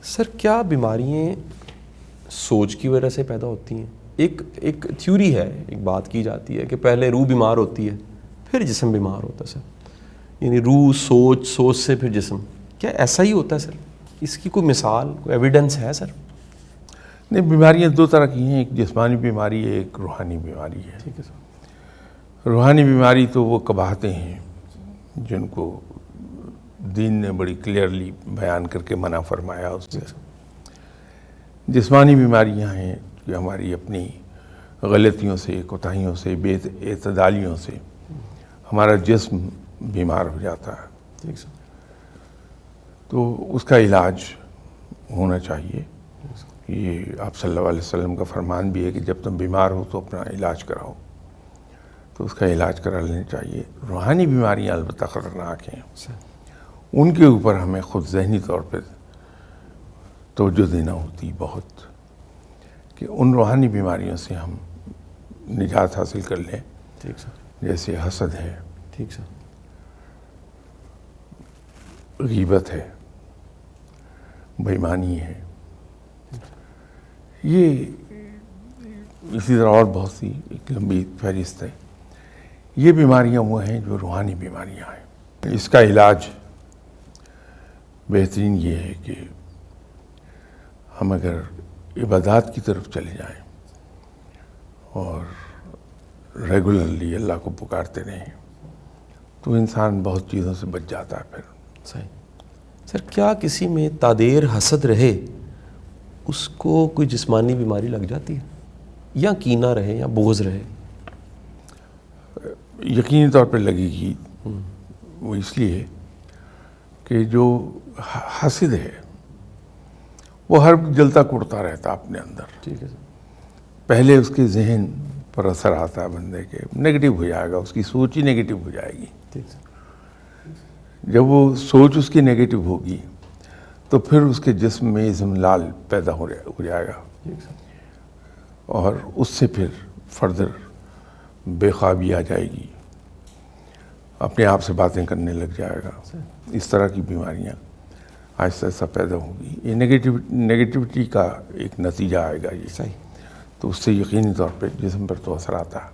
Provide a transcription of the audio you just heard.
سر کیا بیماریاں سوچ کی وجہ سے پیدا ہوتی ہیں؟ ایک تھیوری ہے، ایک بات کی جاتی ہے کہ پہلے روح بیمار ہوتی ہے پھر جسم بیمار ہوتا ہے سر، یعنی روح سوچ سے پھر جسم. کیا ایسا ہی ہوتا ہے سر؟ اس کی کوئی مثال، کوئی ایویڈنس ہے سر؟ نہیں، بیماریاں دو طرح کی ہیں، ایک جسمانی بیماری ہے، ایک روحانی بیماری ہے. ٹھیک ہے سر. روحانی بیماری تو وہ قباحتیں ہیں جن کو دین نے بڑی کلیئرلی بیان کر کے منع فرمایا اس سے. جسمانی بیماریاں ہیں کہ ہماری اپنی غلطیوں سے، کوتاہیوں سے، بے اعتدالیوں سے ہمارا جسم بیمار ہو جاتا ہے. ٹھیک سر. تو اس کا علاج ہونا چاہیے. یہ آپ صلی اللہ علیہ وسلم کا فرمان بھی ہے کہ جب تم بیمار ہو تو اپنا علاج کراؤ، تو اس کا علاج کرا لینا چاہیے. روحانی بیماریاں البتہ خطرناک ہیں، ان کے اوپر ہمیں خود ذہنی طور پہ توجہ دینا ہوتی بہت، کہ ان روحانی بیماریوں سے ہم نجات حاصل کر لیں. ٹھیک سر. جیسے حسد ہے، ٹھیک سر. غیبت ہے، بےایمانی ہے، یہ اسی طرح اور بہت سی ایک لمبی فہرست ہے. یہ بیماریاں وہ ہیں جو روحانی بیماریاں ہیں. اس کا علاج بہترین یہ ہے کہ ہم اگر عبادات کی طرف چلے جائیں اور ریگولرلی اللہ کو پکارتے رہیں تو انسان بہت چیزوں سے بچ جاتا ہے. پھر صحیح. سر کیا کسی میں تادیر حسد رہے اس کو کوئی جسمانی بیماری لگ جاتی ہے، یا کینہ رہے یا بغض رہے؟ یقینی طور پہ لگے گی. وہ اس لیے کہ جو حاسد ہے وہ ہر جلتا کوڑتا رہتا اپنے اندر. ٹھیک ہے سر. پہلے اس کے ذہن پر اثر آتا ہے بندے کے، نگیٹو ہو جائے گا، اس کی سوچ ہی نگیٹو ہو جائے گی. ٹھیک سر. جب وہ سوچ اس کی نگیٹو ہوگی تو پھر اس کے جسم میں اضملال پیدا ہو جائے گا، ٹھیک سر. اور اس سے پھر فردر بے خوابی آ جائے گی، اپنے آپ سے باتیں کرنے لگ جائے گا. اس طرح کی بیماریاں آہستہ آہستہ پیدا ہوگی. یہ نگیٹیوٹی کا ایک نتیجہ آئے گا یہ. صحیح. تو اس سے یقینی طور پہ جسم پر تو اثر آتا ہے.